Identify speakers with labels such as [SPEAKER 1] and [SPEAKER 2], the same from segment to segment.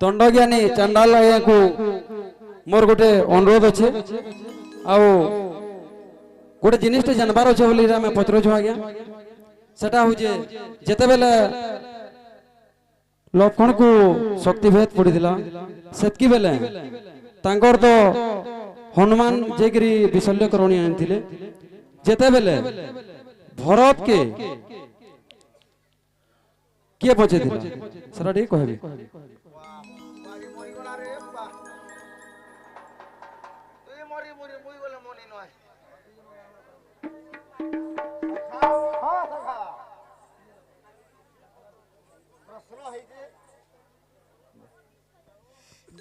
[SPEAKER 1] दंडज्ञानी चंडाल को मोर गोटे अनुरोध अच्छे आउ गोटे जिनिस जानबार अच्छे बोली आम पचरुछु आज्ञा सेटा हूँ जेते बेले लक्ष्मण को शक्तिभेद पड़ीला सेतकी बेले तांकर तो हनुमान जेकरी विशल्य करणी आनिथिले जेते बेले भरत के किए बचे थिला सेटा ठीक कहबी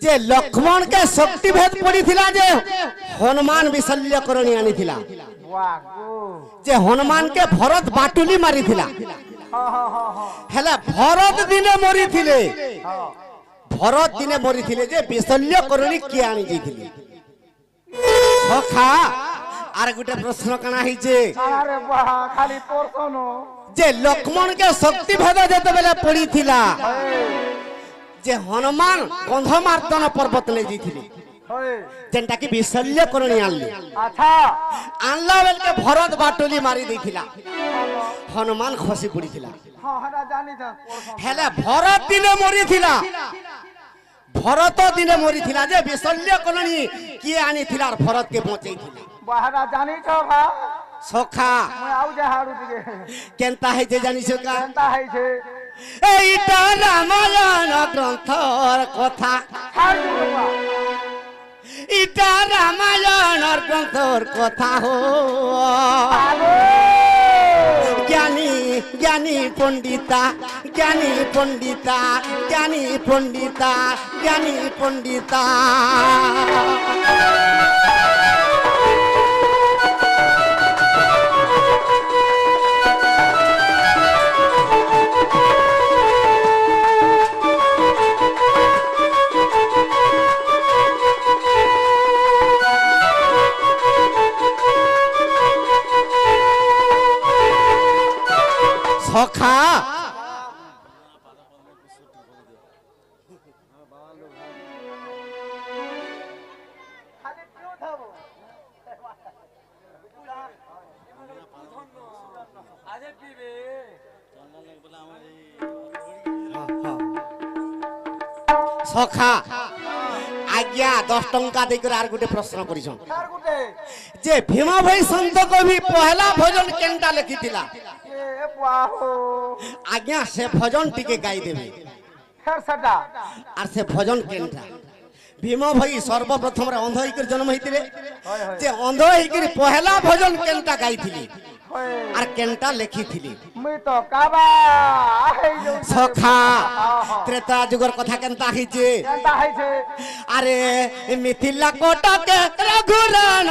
[SPEAKER 2] जे लक्ष्मण के शक्ति भेद पड़ी थिला जे हनुमान विशल्य करणी आनी थिला जे हनुमान के भरत बाटुली मारी थिला हेला भरत दिने मरी थिले भरत दिने मरी थिले जे विशल्य करणी के आनी जैथिले सखा आर गुटे प्रश्न काना ही जे
[SPEAKER 3] अरे वाह खाली प्रश्न
[SPEAKER 2] जे लक्ष्मण के शक्ति भेद जेते बेले पड़ी थिला जे हनुमान गंधमार्दन पर्वत ले जैथिले जेंटा की विशल्य करणी आनली
[SPEAKER 3] अच्छा
[SPEAKER 2] आनला बेल के भरत बाटुली मारी देथिला हनुमान खसी पड़ी थिला
[SPEAKER 3] हां हरा जानी था
[SPEAKER 2] हेले भरत दिने मरी थिला भरत दिने मरी थिला जे विशल्य करणी किए आनी थिला भरत के बचै थिला
[SPEAKER 3] बाहरा जानी छ भा
[SPEAKER 2] सखा
[SPEAKER 3] मैं आउ जा हारू दिगे
[SPEAKER 2] केनता है जे जानी छ का
[SPEAKER 3] केनता है छे
[SPEAKER 2] এইটা রামায়ণ গ্রন্থর কথা এটা রামায়ণর গ্রন্থর কথা হো জ্ঞানী জ্ঞানী পণ্ডিতা জ্ঞানী পণ্ডিতা জ্ঞানী পণ্ডিতা জ্ঞানী পণ্ডিতা सखा सखा आज्ञा 10 टंका देकर आर गुटे प्रश्न करिछन
[SPEAKER 3] सार गुटे
[SPEAKER 2] जे भीमा भाई संत कवि पहला भजन केनटा लिखिथिला
[SPEAKER 3] ए बाहो
[SPEAKER 2] आज्ञा से भजन टिके गाई देबे
[SPEAKER 3] फेर सटा
[SPEAKER 2] आर से भजन केनटा भीमा भाई सर्वप्रथम रे अंध होइकर जन्म होइतिले जे अंध होइकर पहला भजन केनटा गाइथिली आर केनटा लिखिथिली
[SPEAKER 3] मैं तो काबा है जो
[SPEAKER 2] सखा त्रेता जुगर कथा केनता हिजे
[SPEAKER 3] केनता है छे
[SPEAKER 2] अरे मिथिला कोटा के रघुरान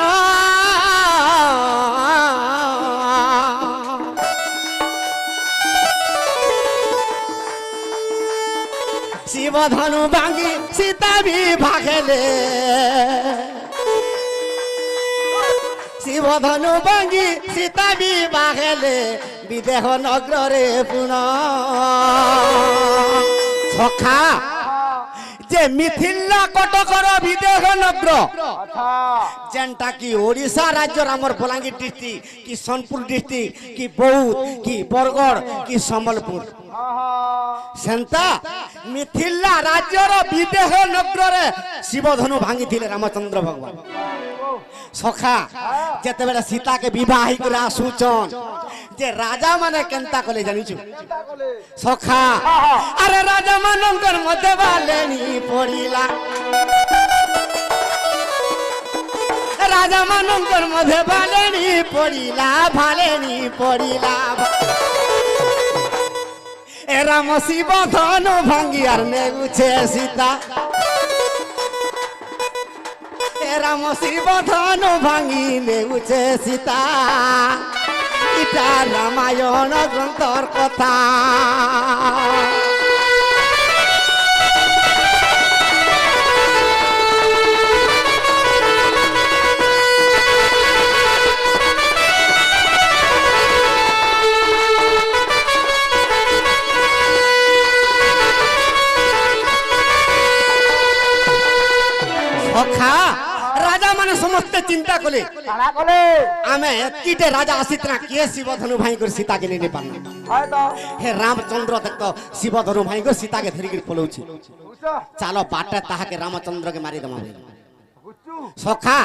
[SPEAKER 2] शिव धनु भांगी सीता भी भागेले शिव धनु भांगी सीता भी भागेले विदेह नगर रे पुनः सखा जे मिथिला कटकर विदेह नगर
[SPEAKER 3] अच्छा
[SPEAKER 2] जेनटा की ओडिशा राज्य हमर बलांगीर डिस्ट्रिक्ट की सोनपुर डिस्ट्रिक्ट की बौद्ध की बरगढ़ की संबलपुर सेंता मिथिला राज्यर विदेह नगर शिवधनु भांगी थिले रामचंद्र भगवान सखा जेते बेला सीता के विवाह कर आसुचन जे राजा माने केनता कले जानिछु
[SPEAKER 3] केनता कोले
[SPEAKER 2] सखा अरे राजा मानकर मध्य बालेनी पड़िला राजा मानकर मध्य बालेनी पड़िला भालेनी पड़िला ए राम शिव धनु भांगी आर नेगुछे सीता ए राम शिव धनु भांगी नेगुछे सीता इटा रामायण ग्रंथर कथा সখা রাজা মানে সমস্ত চিন্তা কলে
[SPEAKER 3] কানা কলে
[SPEAKER 2] আমি এতিটে রাজা আসিতনা কে শিবধনু ভাই করে সীতাকে নিয়ে পারনা
[SPEAKER 3] হয়তো
[SPEAKER 2] হে রামচন্দ্র দেখত শিবধনু ভাই করে সীতাকে ধরিকি পলাউছি
[SPEAKER 3] বুঝছো
[SPEAKER 2] চালো বাটে তাহাকে রামচন্দ্রকে মারি দমা
[SPEAKER 3] বুঝছু
[SPEAKER 2] সখা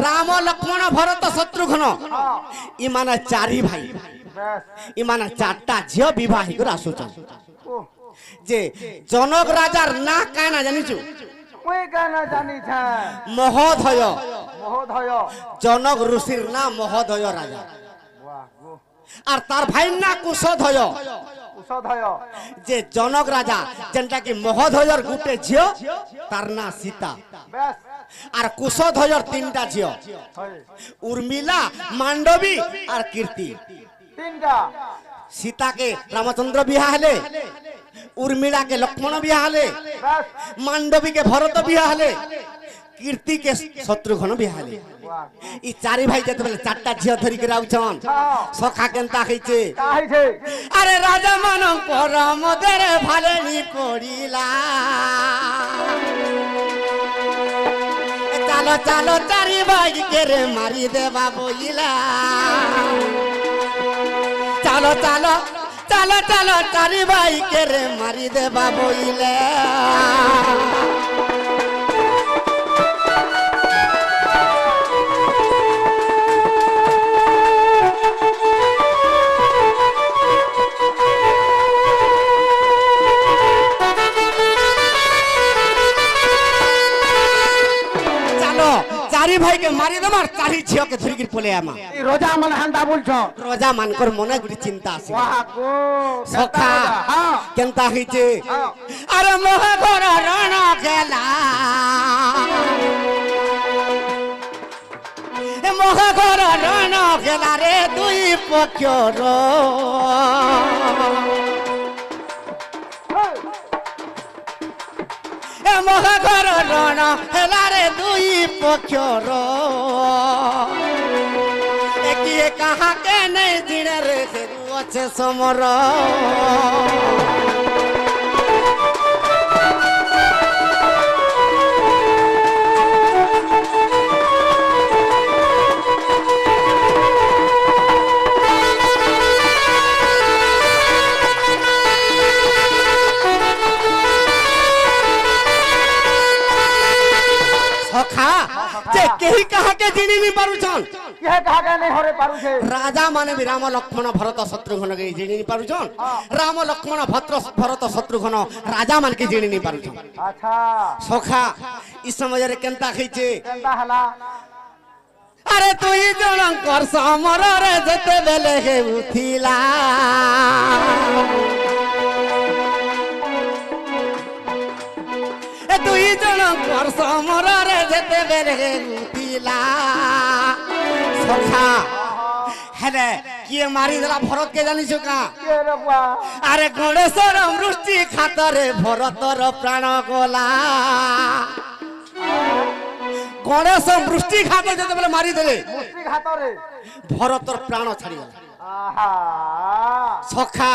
[SPEAKER 2] রাম লক্ষ্মণ ভরত শত্রুঘ্ন ইমানে চারি ভাই
[SPEAKER 3] বেশ
[SPEAKER 2] ইমানে চারটা ঝিও বিবাহী করে আসুছন
[SPEAKER 3] ও
[SPEAKER 2] যে জনক রাজার না কায় না জানিছু
[SPEAKER 3] কই কানা জানিছ
[SPEAKER 2] মহোদয়
[SPEAKER 3] মহোদয়
[SPEAKER 2] জনক ঋষির না মহোদয় রাজা
[SPEAKER 3] বাহ গো
[SPEAKER 2] আর তার ভাই না কুশোধয়
[SPEAKER 3] ঔষধয়
[SPEAKER 2] যে জনক রাজা যেটা কি মহোদয়র গুটে ঝিও তার না সীতা
[SPEAKER 3] বেশ
[SPEAKER 2] আর কুশোধয়র তিনটা ঝিও
[SPEAKER 3] হয়
[SPEAKER 2] উর্মিলা মান্ডবী আর কীর্তি
[SPEAKER 3] তিনটা
[SPEAKER 2] সীতাকে রামচন্দ্র বিয়া হলে উর্মিলাকে লক্ষ্মণ বিয়া হলে
[SPEAKER 3] বেশ
[SPEAKER 2] মান্ডবীকে ভরত বিয়া হলে কীর্তিকে শত্রুঘ্ন বিয়া হলে
[SPEAKER 3] বাহ
[SPEAKER 2] ই চারি ভাই যেতেবেলে চারটা ঝিও ধরিকি রাউছন সখা কেনতা হইছে
[SPEAKER 3] কাহিছে
[SPEAKER 2] আরে রাজা মানব পরমদের ভালেনি পড়িলা চালো চালো চারি ভাই কে মারি দেবা বইলা চালো চালো চালো চালো চারি ভাই কে মারি দেবা বইলা চালো চারি ভাইকে মারি দেব আর চারি ঝিওকে ধরিকি পলে আমা
[SPEAKER 3] এই রোজা মানে হান্দা বলছ
[SPEAKER 2] রাজা মানকর মনে গুলি চিন্তা আছে
[SPEAKER 3] বাহ গো
[SPEAKER 2] সখা
[SPEAKER 3] হ্যাঁ
[SPEAKER 2] কেনতা হইছে
[SPEAKER 3] হ্যাঁ
[SPEAKER 2] আরে মহাঘর রণ খেলা এ মহাঘর রণ খেলা রে দুই পক্ষর এ মহাঘর রণ খেলা রে দুই পক্ষর একিয়ে কাহাকে নেই জিনে রে আছে সমর সখা যে কেহি কাহাকে জিনি নি পারুছন
[SPEAKER 3] কে কাহাকে নেই হরে পারুছে
[SPEAKER 2] রাজা মানে বি রাম লক্ষ্মণ ভরত শত্রুঘ্নকে জিনি নি পারুছন রাম লক্ষ্মণ ভরত শত্রুঘ্ন রাজা মানকে জিনি নি পারুছন
[SPEAKER 3] আচ্ছা
[SPEAKER 2] সখা ই সমাজরে কেনতা খাইছে
[SPEAKER 3] কেনতা হলা
[SPEAKER 2] আরে তুই জনকর সমরে যেতে বেলে হে উঠিলা এ তুই জনকর সমরে যেতে বেলে হে উঠিলা সখা হেলে কিয়ে মারি দেলা ভরত কে জানিছ কা
[SPEAKER 3] কে রে বুয়া
[SPEAKER 2] আরে গণেশর মৃষ্টি খাতরে ভরতর প্রাণ গলা গণেশ মৃষ্টি খাতে যেতেবেলে মারি দেলে
[SPEAKER 3] মুষ্টি ঘাতরে
[SPEAKER 2] ভরতর প্রাণ ছাড়িগলা
[SPEAKER 3] আহা
[SPEAKER 2] সখা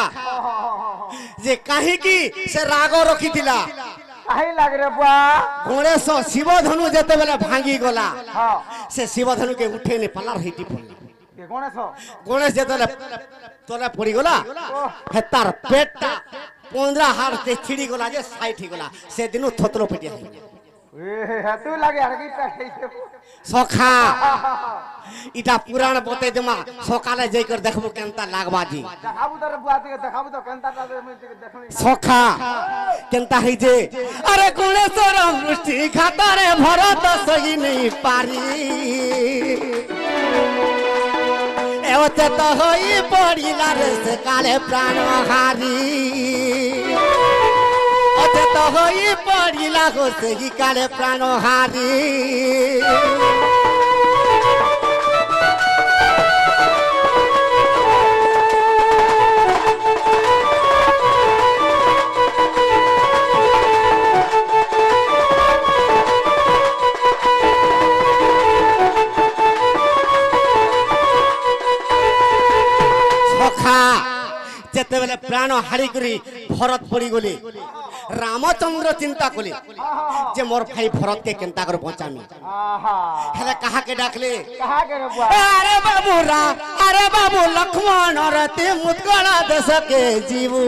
[SPEAKER 2] যে কাহিকি সে রাগ রখিলা
[SPEAKER 3] কাহি লাগ রে বুয়া
[SPEAKER 2] গণেশ শিবধনু যেতেবেলে ভাঙি গলা
[SPEAKER 3] হ্যাঁ
[SPEAKER 2] সে শিবধনুকে উঠে নে পালার হইটি পড়লা
[SPEAKER 3] কে গণেশ
[SPEAKER 2] গণেশ যেতেবেলে তলে পড়ি গলা হে তার পেটটা 15 হাড় তে ছিড়ি গলা যে সাইড হই গলা সেদিনু থতলো পেটিয়া হই
[SPEAKER 3] এ হেতু লাগে আর কি কাহিছে
[SPEAKER 2] সখা ইটা পুরাণ বতে দেমা সকালে যাই করে দেখবো কেনতা লাগবাজি
[SPEAKER 3] দেখাবো তো রে বুয়া থেকে দেখাবো তো কেনতা তাদের আমি দেখলি
[SPEAKER 2] সখা কেনতা হইছে আরে গণেশর মৃষ্টি খাতারে ভরত সহি নেই পারি এওচেত হই পড়িলা রে সে কালে প্রাণ হারি অচেত হই পড়িলা গো সেই কালে প্রাণ হারি সখা যেতেবেলে প্রাণ হারি করি ভরত পড়ি গলি রামচন্দ্র চিন্তা কলে যে মোর ভাই ভরত কে কেনতা করে বঁচামি
[SPEAKER 3] आहा
[SPEAKER 2] হেলে কাহাকে ডাকলে
[SPEAKER 3] कहा के रे बुआ
[SPEAKER 2] আরে বাবু আরে বাবু লক্ষ্মণ রতে মুদগল দেশকে জীবু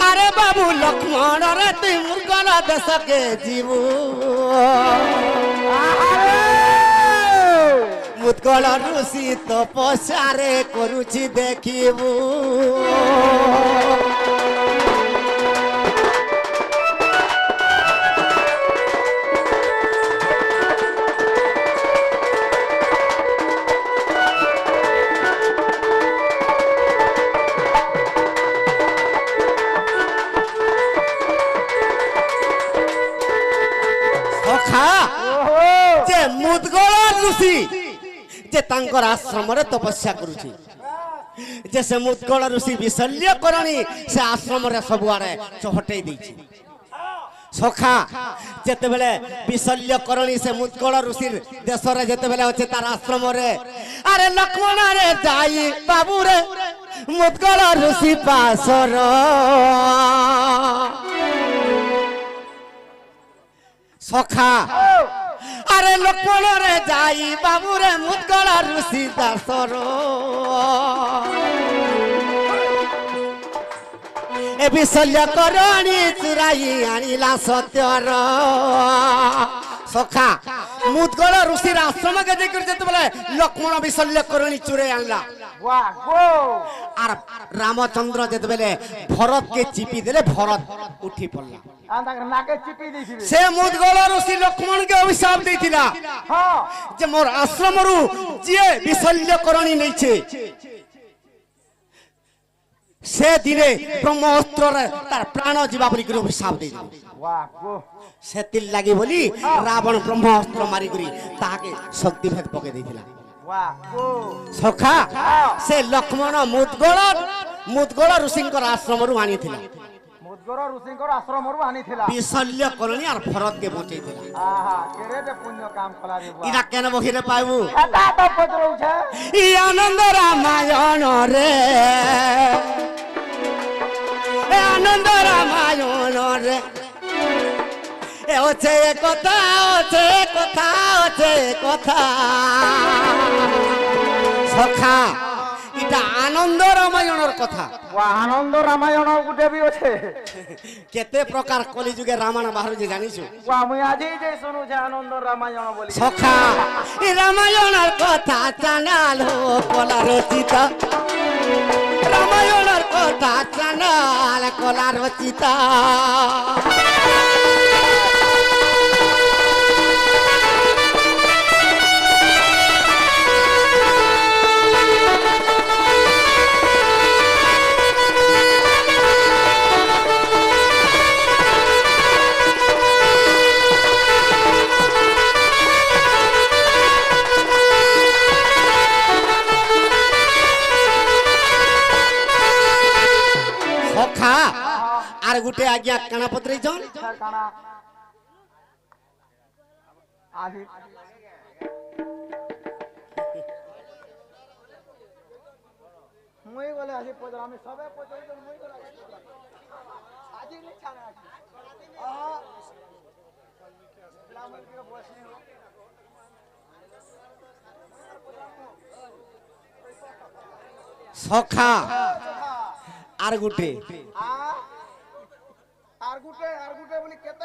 [SPEAKER 2] আরে বাবু লক্ষ্মণ রতে মুদগল দেশকে জীবু মুদগল ঋষি তপস্যারে করুছি দেখিবু সখা যে মুদগল ঋষি যে তাঙ্কর আশ্রমরে তপস্যা করুছি যে সে মুদগল ঋষি বিশল্য করণী সে আশ্রমরে ସବୁଆଡେ চহটেই ଦେଇଛି সখা যেতেবেলে বিশল্য করণী সে মুদগল ঋষির দেশরে যেতেবেলে আছে তার আশ্রমরে আরে লক্ষ্মণ রে যাই বাবুরে মুদগল ঋষি পাশর সখা আরে লক্ষ্মণ রে যাই বাবুরে মুদগল ঋষি দাসর এ বিশল্য করণী চুরাই আনিলা সত্যর সখা মুদগল ঋষির আশ্রমকে দেখি যেতেবেলে লক্ষ্মণ বিশল্য করণী চুরাই আনলা
[SPEAKER 3] बुआ गो
[SPEAKER 2] আর রামচন্দ্র যেতেবেলে ভরতকে চিপি দিলে ভরত উঠি পড়লা
[SPEAKER 3] आंदा नाके चिपी दी थी
[SPEAKER 2] সে মুদগল ঋষি লক্ষ্মণকে অভিশাপ দিয়েছিলা
[SPEAKER 3] हां
[SPEAKER 2] যে মোর আশ্রমরু যে বিশল্য করণী নেইছে সে দিনে ব্রহ্মাস্ত্ররে তার প্রাণ ଯିବା বলি করে অভিশাপ দিয়েছিল
[SPEAKER 3] बुआ गो
[SPEAKER 2] সেতির লাগি বলি রাবণ ব্রহ্মাস্ত্র মারি করি তাকে শক্তিভেদ পকে দিয়েছিল
[SPEAKER 3] बुआ गो
[SPEAKER 2] সখা সে লক্ষ্মণ মুদগল ঋষিঙ্কর আশ্রমরু আনিଥିଲା
[SPEAKER 3] मुदगर ऋषिंकर आश्रम रु आनी थिला
[SPEAKER 2] বিশল্য করণী আর ভরতকে বঁচাইଥିଲା
[SPEAKER 3] आहा केरे दे पुण्य काम कला रे बुआ
[SPEAKER 2] ইরা কেন বহিরে পাইবু
[SPEAKER 3] एता तो पजरौ छे
[SPEAKER 2] ই আনন্দ রামায়ণ রে এ আনন্দ রামায়ণ রে এ হচ্ছে কথা হচ্ছে কথা হচ্ছে কথা সখা এটা আনন্দ রামায়ণের কথা
[SPEAKER 3] बुआ आनंद रामायण गुटे भी আছে
[SPEAKER 2] কেতে প্রকার কলিযুগে রামায়ণ বাহারুছে জানিছো
[SPEAKER 3] बुआ मुई আজি যে শুনু যে আনন্দ রামায়ণ বলি
[SPEAKER 2] সখা এই রামায়ণের কথা জানালো কলা রচিতা রামায়ণের কথা জানাল কলা রচিতা সখা আর গুটে আজ্ঞা কানা পত্রেইছন
[SPEAKER 3] কানা আজি মুই বলে আজি পজর আমি সবে পজর মুই বলে আজি নি ছাড়া আজি আহা লামল কি বসনি
[SPEAKER 2] সখা আর গুটে
[SPEAKER 3] আর গুটে বলি কেতে